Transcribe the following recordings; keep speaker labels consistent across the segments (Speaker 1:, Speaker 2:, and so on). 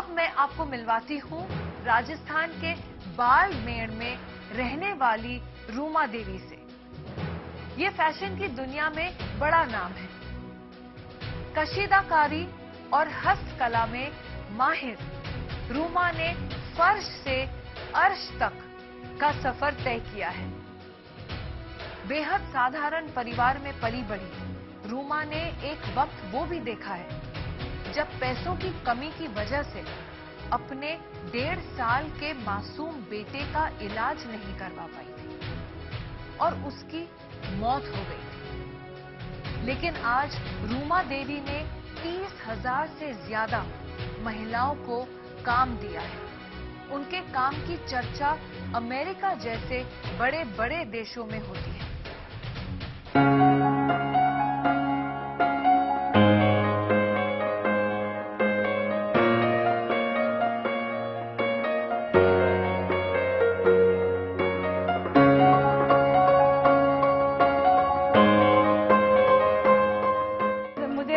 Speaker 1: अब मैं आपको मिलवाती हूँ राजस्थान के बाड़मेर में रहने वाली रूमा देवी से। ये फैशन की दुनिया में बड़ा नाम है। कशीदाकारी और हस्तकला में माहिर रूमा ने फर्श से अर्श तक का सफर तय किया है। बेहद साधारण परिवार में पली बड़ी रूमा ने एक वक्त वो भी देखा है जब पैसों की कमी की वजह से अपने 1.5 साल के मासूम बेटे का इलाज नहीं करवा पाई थी और उसकी मौत हो गई थी। लेकिन आज रूमा देवी ने 30,000 से ज्यादा महिलाओं को काम दिया है। उनके काम की चर्चा अमेरिका जैसे बड़े बड़े देशों में होती है।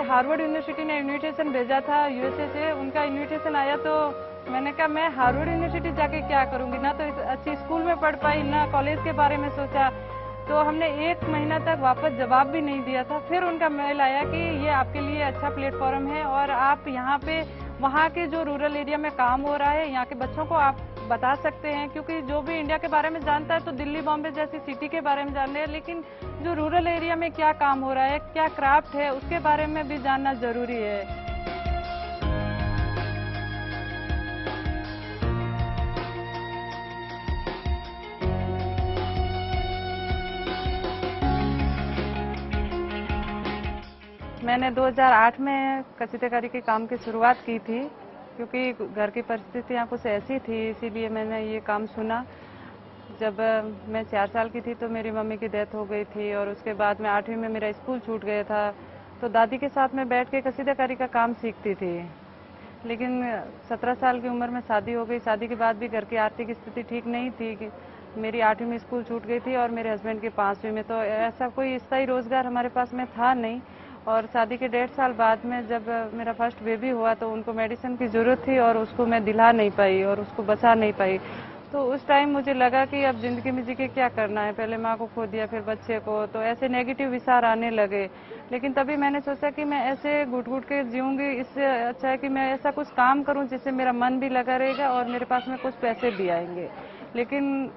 Speaker 2: हार्वर्ड यूनिवर्सिटी ने इन्विटेशन भेजा था यूएसए से। उनका इन्विटेशन आया तो मैंने कहा मैं हार्वर्ड यूनिवर्सिटी जाके क्या करूंगी, ना तो अच्छी स्कूल में पढ़ पाई, ना कॉलेज के बारे में सोचा। तो हमने 1 महीना तक वापस जवाब भी नहीं दिया था। फिर उनका मेल आया कि ये आपके लिए अच्छा प्लेटफॉर्म है और आप यहाँ पे वहाँ के जो रूरल एरिया में काम हो रहा है यहाँ के बच्चों को आप बता सकते हैं, क्योंकि जो भी इंडिया के बारे में जानता है तो दिल्ली बॉम्बे जैसी सिटी के बारे में जान रहे हैं, लेकिन जो रूरल एरिया में क्या काम हो रहा है, क्या क्राफ्ट है, उसके बारे में भी जानना जरूरी है। मैंने 2008 में कशीदाकारी के काम की शुरुआत की थी, क्योंकि घर की परिस्थितियाँ कुछ ऐसी थी, इसीलिए मैंने ये काम चुना। जब मैं 4 साल की थी तो मेरी मम्मी की डेथ हो गई थी और उसके बाद में 8वीं में मेरा स्कूल छूट गया था। तो दादी के साथ में बैठ के कशीदाकारी का काम सीखती थी। लेकिन 17 साल की उम्र में शादी हो गई। शादी के बाद भी घर की आर्थिक स्थिति ठीक नहीं थी। मेरी 8वीं में स्कूल छूट गई थी और मेरे हस्बैंड की 5वीं में। तो ऐसा कोई स्थायी रोजगार हमारे पास में था नहीं। और शादी के 1.5 साल बाद में जब मेरा फर्स्ट बेबी हुआ तो उनको मेडिसिन की जरूरत थी और उसको मैं दिला नहीं पाई और उसको बचा नहीं पाई। तो उस टाइम मुझे लगा कि अब जिंदगी में जी के क्या करना है, पहले माँ को खो दिया फिर बच्चे को, तो ऐसे नेगेटिव विचार आने लगे। लेकिन तभी मैंने सोचा कि मैं ऐसे घुट घुट के जीऊंगी, इससे अच्छा है कि मैं ऐसा कुछ काम करूं जिससे मेरा मन भी लगा रहेगा और मेरे पास में कुछ पैसे भी आएंगे। लेकिन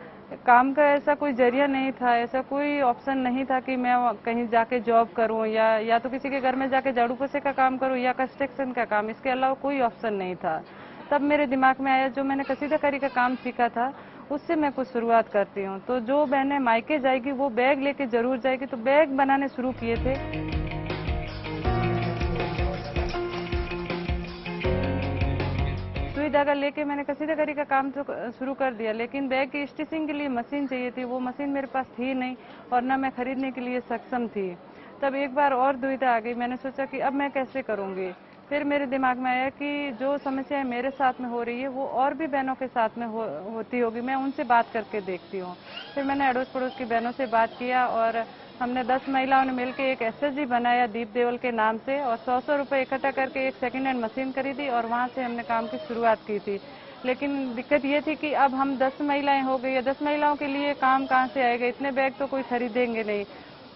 Speaker 2: काम का ऐसा कोई जरिया नहीं था, ऐसा कोई ऑप्शन नहीं था कि मैं कहीं जाके जॉब करूं या तो किसी के घर में जाके झाड़ू पोछे का काम करूं या कंस्ट्रक्शन का काम। इसके अलावा कोई ऑप्शन नहीं था। तब मेरे दिमाग में आया जो मैंने कशीदाकारी का काम सीखा था उससे मैं कुछ शुरुआत करती हूँ। तो जो बहनें मायके जाएगी वो बैग लेके जरूर जाएगी। तो बैग बनाने शुरू किए थे। सुई धागा लेके मैंने कशीदाकारी का काम तो शुरू कर दिया, लेकिन बैग की स्टिचिंग के लिए मशीन चाहिए थी। वो मशीन मेरे पास थी नहीं और न मैं खरीदने के लिए सक्षम थी। तब एक बार और दुविधा आ गई। मैंने सोचा कि अब मैं कैसे करूंगी। फिर मेरे दिमाग में आया कि जो समस्याएं मेरे साथ में हो रही है वो और भी बहनों के साथ में होती होगी, मैं उनसे बात करके देखती हूँ। फिर मैंने अड़ोस पड़ोस की बहनों से बात किया और हमने 10 महिलाओं ने मिलकर एक एसएचजी बनाया दीप देवल के नाम से और 100 रुपए इकट्ठा करके एक सेकेंड हैंड मशीन खरीदी और वहां से हमने काम की शुरुआत की थी। लेकिन दिक्कत ये थी कि अब हम 10 महिलाएं हो गई है, 10 महिलाओं के लिए काम कहाँ से आएगा, इतने बैग तो कोई खरीदेंगे नहीं।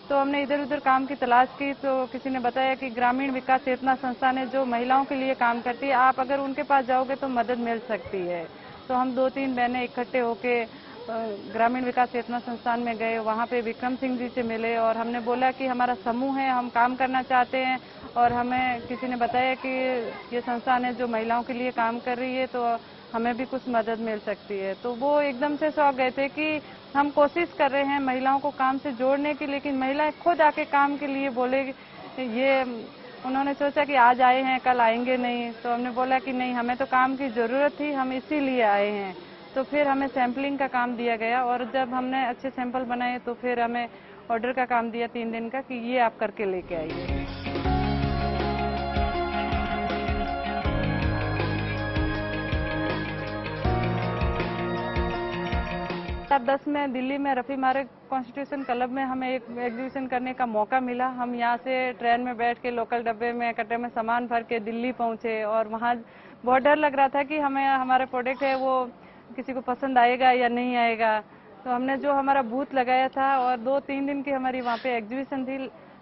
Speaker 2: तो हमने इधर उधर काम की तलाश की तो किसी ने बताया कि ग्रामीण विकास चेतना संस्थान है जो महिलाओं के लिए काम करती है, आप अगर उनके पास जाओगे तो मदद मिल सकती है। तो हम 2-3 बहनें इकट्ठे होके ग्रामीण विकास चेतना संस्थान में गए। वहाँ पे विक्रम सिंह जी से मिले और हमने बोला कि हमारा समूह है, हम काम करना चाहते हैं और हमें किसी ने बताया कि ये संस्थान है जो महिलाओं के लिए काम कर रही है, तो हमें भी कुछ मदद मिल सकती है। तो वो एकदम से चौंक गए थे कि हम कोशिश कर रहे हैं महिलाओं को काम से जोड़ने की, लेकिन महिलाएं खुद आके काम के लिए बोले। ये उन्होंने सोचा कि आज आए हैं कल आएंगे नहीं। तो हमने बोला कि नहीं, हमें तो काम की जरूरत थी, हम इसीलिए आए हैं। तो फिर हमें सैंपलिंग का काम दिया गया और जब हमने अच्छे सैंपल बनाए तो फिर हमें ऑर्डर का काम दिया 3 दिन का कि ये आप करके लेके आइए। तब 2010 में दिल्ली में रफी मार्ग कॉन्स्टिट्यूशन क्लब में हमें एक एग्जीबिशन करने का मौका मिला। हम यहाँ से ट्रेन में बैठ के लोकल डब्बे में कट्टे में सामान भर के दिल्ली पहुँचे और वहाँ बहुत डर लग रहा था कि हमें हमारा प्रोडक्ट है वो किसी को पसंद आएगा या नहीं आएगा। तो हमने जो हमारा बूथ लगाया था और 2-3 दिन की हमारी वहाँ पे एग्जीबिशन थी,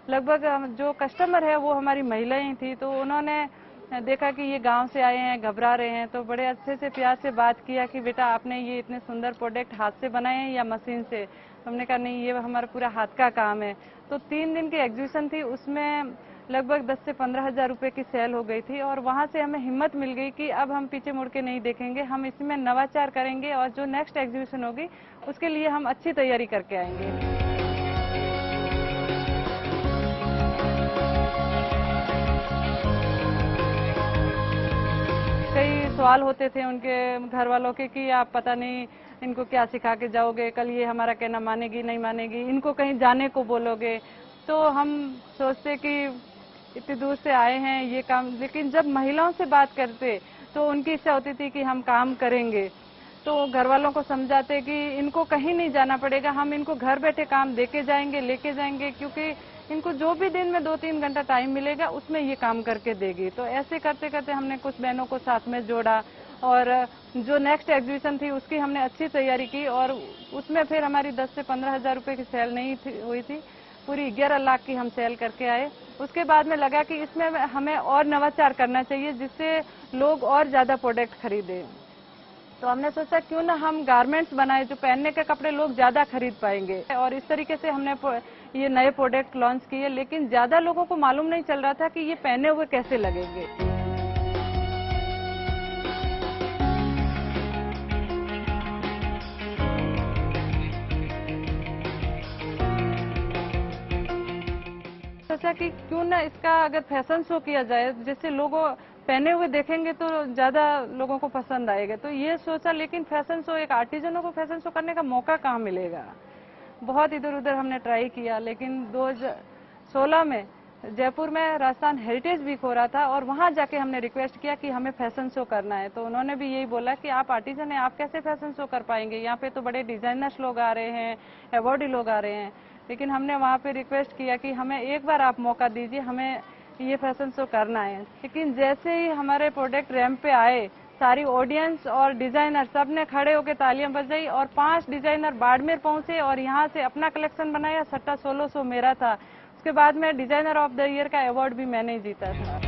Speaker 2: लगभग जो कस्टमर है वो हमारी महिलाएं थी। तो उन्होंने देखा कि ये गांव से आए हैं, घबरा रहे हैं, तो बड़े अच्छे से प्यार से बात किया कि बेटा आपने ये इतने सुंदर प्रोडक्ट हाथ से बनाए हैं या मशीन से। हमने कहा नहीं, ये हमारा पूरा हाथ का काम है। तो 3 दिन की एग्जीबिशन थी, उसमें लगभग 10 से 15 हजार रुपए की सेल हो गई थी और वहां से हमें हिम्मत मिल गई कि अब हम पीछे मुड़ के नहीं देखेंगे, हम इसमें नवाचार करेंगे और जो नेक्स्ट एग्जीबिशन होगी उसके लिए हम अच्छी तैयारी करके आएंगे। कई सवाल होते थे उनके घर वालों के कि आप पता नहीं इनको क्या सिखा के जाओगे, कल ये हमारा कहना मानेगी नहीं मानेगी, इनको कहीं जाने को बोलोगे। तो हम सोचते कि इतनी दूर से आए हैं ये काम, लेकिन जब महिलाओं से बात करते तो उनकी इच्छा होती थी कि हम काम करेंगे। तो घर वालों को समझाते कि इनको कहीं नहीं जाना पड़ेगा, हम इनको घर बैठे काम देके जाएंगे, लेके जाएंगे, क्योंकि इनको जो भी दिन में 2-3 घंटा टाइम मिलेगा उसमें ये काम करके देगी। तो ऐसे करते करते हमने कुछ बहनों को साथ में जोड़ा और जो नेक्स्ट एग्जीबिशन थी उसकी हमने अच्छी तैयारी की और उसमें फिर हमारी 10 से 15 हजार रुपए की सेल नहीं हुई थी, पूरी 11 लाख की हम सेल करके आए। उसके बाद में लगा कि इसमें हमें और नवाचार करना चाहिए जिससे लोग और ज्यादा प्रोडक्ट खरीदें। तो हमने सोचा क्यों ना हम गारमेंट्स बनाए जो पहनने के कपड़े लोग ज्यादा खरीद पाएंगे, और इस तरीके से हमने ये नए प्रोडक्ट लॉन्च किए। लेकिन ज्यादा लोगों को मालूम नहीं चल रहा था कि ये पहने हुए कैसे लगेंगे। सोचा कि क्यों ना इसका अगर फैशन शो किया जाए जिससे लोगों पहने हुए देखेंगे तो ज्यादा लोगों को पसंद आएगा। तो ये सोचा, लेकिन फैशन शो, एक आर्टिजनों को फैशन शो करने का मौका कहाँ मिलेगा। बहुत इधर उधर हमने ट्राई किया, लेकिन 2016 में जयपुर में राजस्थान हेरिटेज वीक हो रहा था और वहां जाके हमने रिक्वेस्ट किया कि हमें फैशन शो करना है। तो उन्होंने भी यही बोला कि आप आर्टिजन हैं, आप कैसे फैशन शो कर पाएंगे, यहाँ पे तो बड़े डिजाइनर्स लोग आ रहे हैं, अवार्डी लोग आ रहे हैं। लेकिन हमने वहाँ पे रिक्वेस्ट किया कि हमें एक बार आप मौका दीजिए, हमें ये फैशन शो करना है। लेकिन जैसे ही हमारे प्रोडक्ट रैंप पे आए, सारी ऑडियंस और डिजाइनर सब ने खड़े होकर तालियां बजाई और 5 डिजाइनर बाड़मेर पहुंचे और यहाँ से अपना कलेक्शन बनाया। सट्टा 1600 मेरा था। उसके बाद में डिजाइनर ऑफ द ईयर का अवार्ड भी मैंने ही जीता था।